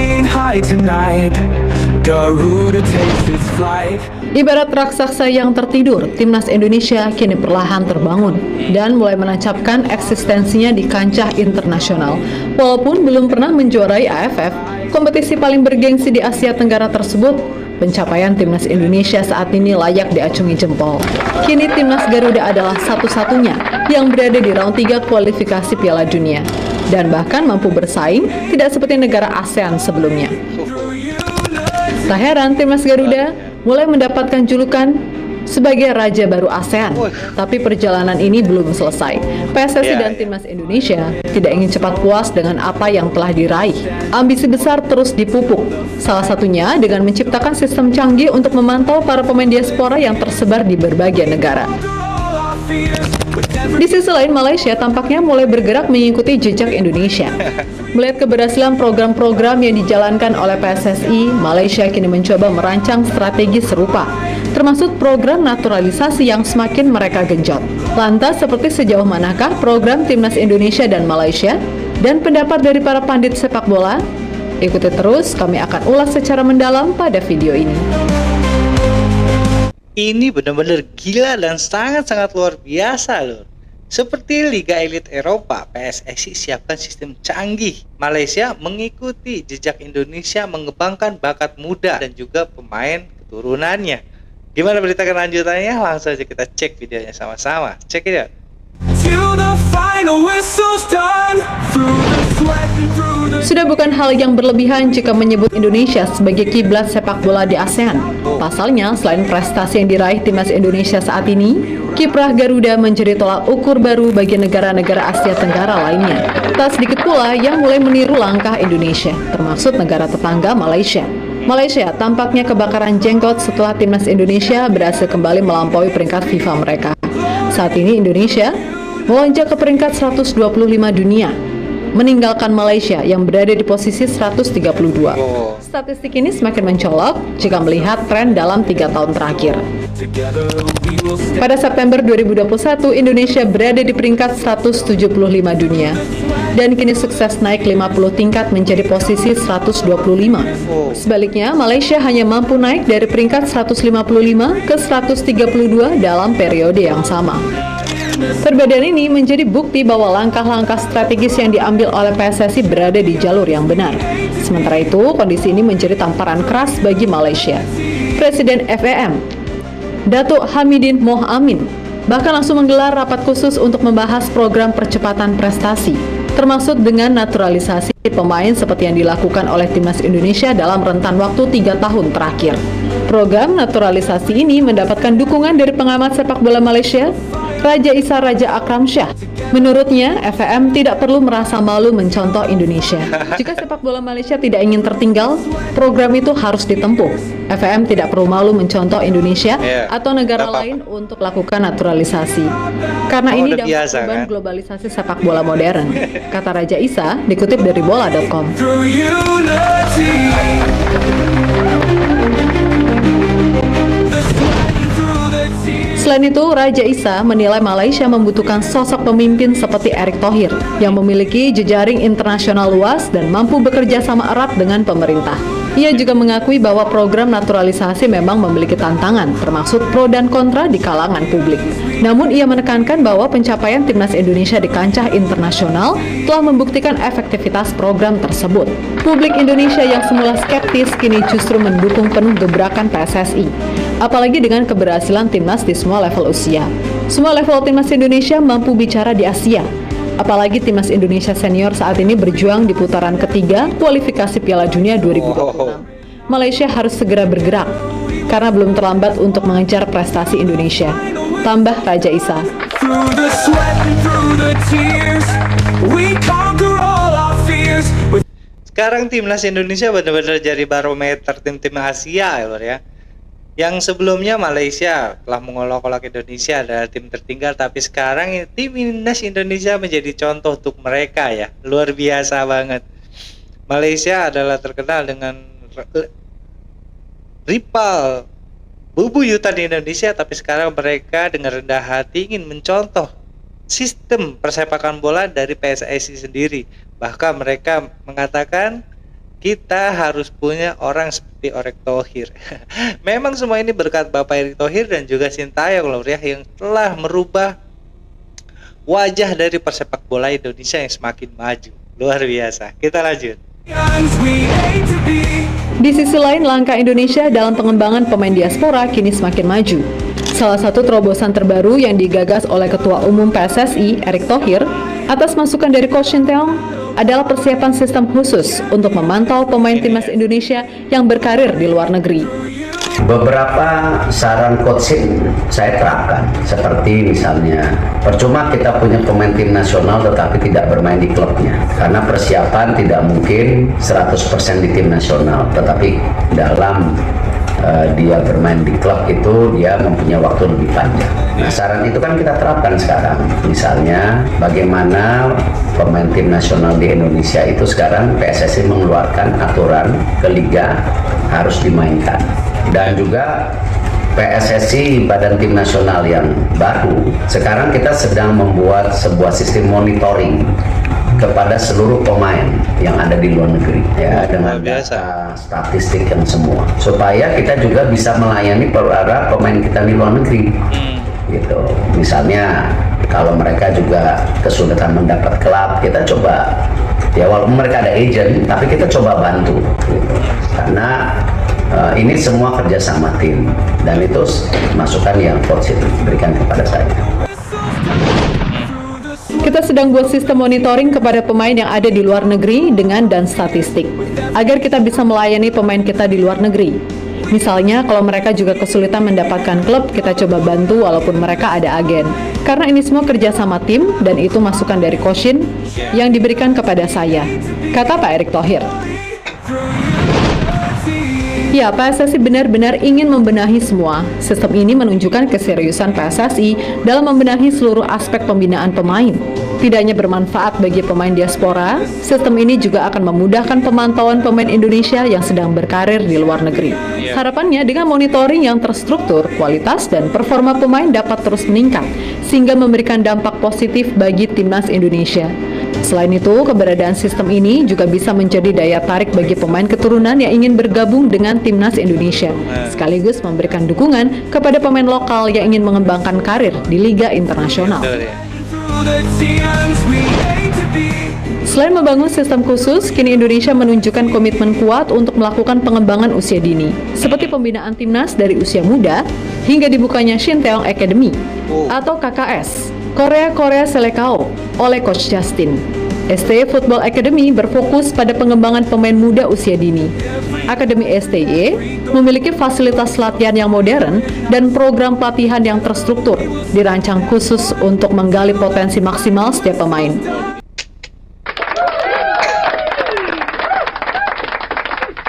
flying high tonight. Garuda takes its flight. Ibarat raksasa yang tertidur, timnas Indonesia kini perlahan terbangun dan mulai menancapkan eksistensinya di kancah internasional. Walaupun belum pernah menjuarai AFF, kompetisi paling bergengsi di Asia Tenggara tersebut, pencapaian timnas Indonesia saat ini layak diacungi jempol. Kini timnas Garuda adalah satu-satunya yang berada di round 3 kualifikasi Piala Dunia dan bahkan mampu bersaing tidak seperti negara ASEAN sebelumnya. Tak heran timnas Garuda mulai mendapatkan julukan sebagai Raja Baru ASEAN. Tapi perjalanan ini belum selesai. PSSI dan timnas Indonesia tidak ingin cepat puas dengan apa yang telah diraih. Ambisi besar terus dipupuk. Salah satunya dengan menciptakan sistem canggih untuk memantau para pemain diaspora yang tersebar di berbagai negara. Di sisi lain, Malaysia tampaknya mulai bergerak mengikuti jejak Indonesia. Melihat keberhasilan program-program yang dijalankan oleh PSSI, Malaysia kini mencoba merancang strategi serupa, termasuk program naturalisasi yang semakin mereka genjot. Lantas, seperti sejauh manakah program timnas Indonesia dan Malaysia? Dan pendapat dari para pandit sepak bola? Ikuti terus, kami akan ulas secara mendalam pada video ini. Ini benar-benar gila dan sangat-sangat luar biasa loh. Seperti Liga Elit Eropa, PSSI siapkan sistem canggih. Malaysia mengikuti jejak Indonesia mengembangkan bakat muda dan juga pemain keturunannya. Gimana berita kelanjutannya? Langsung saja kita cek videonya sama-sama. Check it out. Sudah bukan hal yang berlebihan jika menyebut Indonesia sebagai kiblat sepak bola di ASEAN. Pasalnya, selain prestasi yang diraih timnas Indonesia saat ini, kiprah Garuda menjadi tolak ukur baru bagi negara-negara Asia Tenggara lainnya. Tak sedikit pula yang mulai meniru langkah Indonesia, termasuk negara tetangga Malaysia. Malaysia tampaknya kebakaran jenggot setelah timnas Indonesia berhasil kembali melampaui peringkat FIFA mereka. Saat ini Indonesia melonjak ke peringkat 125 dunia, meninggalkan Malaysia yang berada di posisi 132. Statistik ini semakin mencolok jika melihat tren dalam 3 tahun terakhir. Pada September 2021, Indonesia berada di peringkat 175 dunia dan kini sukses naik 50 tingkat menjadi posisi 125. Sebaliknya, Malaysia hanya mampu naik dari peringkat 155 ke 132 dalam periode yang sama. Perbedaan ini menjadi bukti bahwa langkah-langkah strategis yang diambil oleh PSSI berada di jalur yang benar. Sementara itu, kondisi ini menjadi tamparan keras bagi Malaysia. Presiden FEM, Datuk Hamidin Moh Amin, bahkan langsung menggelar rapat khusus untuk membahas program percepatan prestasi, termasuk dengan naturalisasi pemain seperti yang dilakukan oleh timnas Indonesia dalam rentan waktu 3 tahun terakhir. Program naturalisasi ini mendapatkan dukungan dari pengamat sepak bola Malaysia, Raja Isa Raja Akram Shah. Menurutnya, FEM tidak perlu merasa malu mencontoh Indonesia. Jika sepak bola Malaysia tidak ingin tertinggal, program itu harus ditempuh. FEM tidak perlu malu mencontoh Indonesia atau negara lain untuk lakukan naturalisasi. Karena ini dampak perubahan globalisasi sepak bola modern, kata Raja Isa, dikutip dari bola.com. Selain itu, Raja Isa menilai Malaysia membutuhkan sosok pemimpin seperti Erick Thohir yang memiliki jejaring internasional luas dan mampu bekerja sama erat dengan pemerintah. Ia juga mengakui bahwa program naturalisasi memang memiliki tantangan, termasuk pro dan kontra di kalangan publik. Namun ia menekankan bahwa pencapaian timnas Indonesia di kancah internasional telah membuktikan efektivitas program tersebut. Publik Indonesia yang semula skeptis kini justru mendukung penuh gebrakan PSSI. Apalagi dengan keberhasilan timnas di semua level usia. Semua level timnas Indonesia mampu bicara di Asia. Apalagi timnas Indonesia senior saat ini berjuang di putaran ketiga kualifikasi Piala Dunia 2026. Malaysia harus segera bergerak karena belum terlambat untuk mengejar prestasi Indonesia. Tambah Raja Isa. Sekarang timnas Indonesia benar-benar jadi barometer tim-tim Asia ya. Yang sebelumnya Malaysia telah mengolok-olok Indonesia adalah tim tertinggal, tapi sekarang timnas Indonesia menjadi contoh untuk mereka ya. Luar biasa banget. Malaysia adalah terkenal dengan rival bubuyutan di Indonesia, tapi sekarang mereka dengan rendah hati ingin mencontoh sistem persepakan bola dari PSSI sendiri. Bahkan mereka mengatakan kita harus punya orang seperti Erick Thohir. Memang semua ini berkat Bapak Erick Thohir dan juga Sintayong Lur ya, yang telah merubah wajah dari persepak bola Indonesia yang semakin maju. Luar biasa. Kita lanjut. We hate to be. Di sisi lain, langkah Indonesia dalam pengembangan pemain diaspora kini semakin maju. Salah satu terobosan terbaru yang digagas oleh Ketua Umum PSSI, Erick Thohir, atas masukan dari Coach Sintayong adalah persiapan sistem khusus untuk memantau pemain timnas Indonesia yang berkarir di luar negeri. Beberapa saran coaching saya terapkan, seperti misalnya percuma kita punya pemain tim nasional tetapi tidak bermain di klubnya, karena persiapan tidak mungkin 100% di tim nasional, tetapi dalam dia bermain di klub itu dia mempunyai waktu lebih panjang. Nah, saran itu kan kita terapkan sekarang. Misalnya bagaimana pemain tim nasional di Indonesia itu sekarang PSSI mengeluarkan aturan ke liga harus dimainkan. Dan juga PSSI Badan Tim Nasional yang baru, sekarang kita sedang membuat sebuah sistem monitoring kepada seluruh pemain yang ada di luar negeri ya, dengan data statistik yang semua, supaya kita juga bisa melayani para pemain kita di luar negeri gitu. Misalnya kalau mereka juga kesulitan mendapat klub, kita coba ya, walaupun mereka ada agent tapi kita coba bantu gitu. Karena ini semua kerjasama tim, dan itu masukan yang coach berikan kepada saya. Kita sedang buat sistem monitoring kepada pemain yang ada di luar negeri dengan dan statistik, agar kita bisa melayani pemain kita di luar negeri. Misalnya kalau mereka juga kesulitan mendapatkan klub, kita coba bantu walaupun mereka ada agen. Karena ini semua kerja sama tim, dan itu masukan dari Coach Shin yang diberikan kepada saya, kata Pak Erick Thohir. Ya, PSSI benar-benar ingin membenahi semua. Sistem ini menunjukkan keseriusan PSSI dalam membenahi seluruh aspek pembinaan pemain. Tidak hanya bermanfaat bagi pemain diaspora, sistem ini juga akan memudahkan pemantauan pemain Indonesia yang sedang berkarir di luar negeri. Harapannya dengan monitoring yang terstruktur, kualitas dan performa pemain dapat terus meningkat, sehingga memberikan dampak positif bagi timnas Indonesia. Selain itu, keberadaan sistem ini juga bisa menjadi daya tarik bagi pemain keturunan yang ingin bergabung dengan timnas Indonesia, sekaligus memberikan dukungan kepada pemain lokal yang ingin mengembangkan karir di liga internasional. Selain membangun sistem khusus, kini Indonesia menunjukkan komitmen kuat untuk melakukan pengembangan usia dini, seperti pembinaan timnas dari usia muda hingga dibukanya Shin Taeyong Academy atau KKS, Korea Selekao oleh Coach Justin. STY Football Academy berfokus pada pengembangan pemain muda usia dini. Akademi STY memiliki fasilitas latihan yang modern dan program pelatihan yang terstruktur, dirancang khusus untuk menggali potensi maksimal setiap pemain.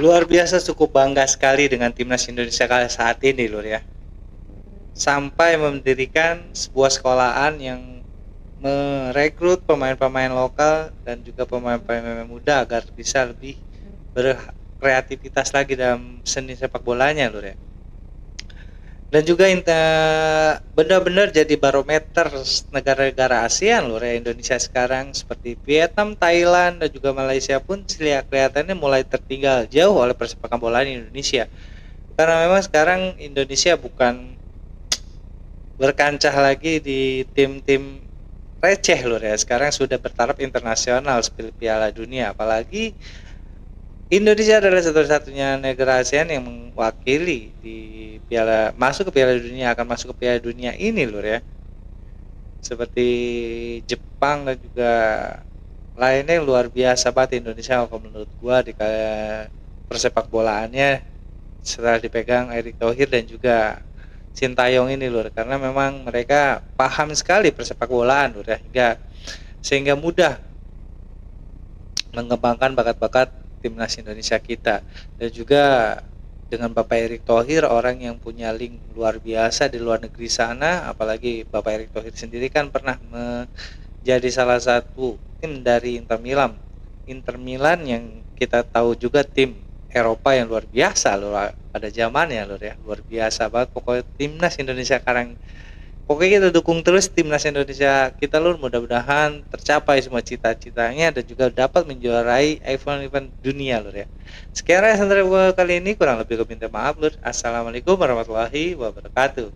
Luar biasa, cukup bangga sekali dengan timnas Indonesia kali saat ini Lur ya. Sampai mendirikan sebuah sekolahan yang merekrut pemain-pemain lokal dan juga pemain-pemain muda agar bisa lebih berkreativitas lagi dalam seni sepak bolanya Lur ya. Dan juga benar-benar jadi barometer negara-negara ASEAN Lur ya. Indonesia sekarang seperti Vietnam, Thailand dan juga Malaysia pun kelihatannya mulai tertinggal jauh oleh persepakan bola di Indonesia. Karena memang sekarang Indonesia bukan berkancah lagi di tim-tim receh Lur ya. Sekarang sudah bertaraf internasional seperti Piala Dunia. Apalagi Indonesia adalah satu-satunya negara ASEAN yang mewakili di masuk ke Piala Dunia, akan masuk ke Piala Dunia ini Lur ya. Seperti Jepang dan juga lainnya, luar biasa banget Indonesia kalau menurut gua di persepak bolaannya setelah dipegang Erick Thohir dan juga Sintayong ini Lur, karena memang mereka paham sekali persepak bolaan Lur ya, sehingga mudah mengembangkan bakat-bakat timnas Indonesia kita. Dan juga dengan Bapak Erick Thohir, orang yang punya link luar biasa di luar negeri sana, apalagi Bapak Erick Thohir sendiri kan pernah menjadi salah satu tim dari Inter Milan yang kita tahu juga tim Eropa yang luar biasa Lur pada zamannya Lur ya. Luar biasa banget pokoknya timnas Indonesia sekarang Pokoknya kita dukung terus timnas Indonesia kita Lur, mudah-mudahan tercapai semua cita-citanya dan juga dapat menjuarai event-event dunia Lur ya. Sekian Sandra kali ini, kurang lebih minta maaf Lur. Assalamualaikum warahmatullahi wabarakatuh.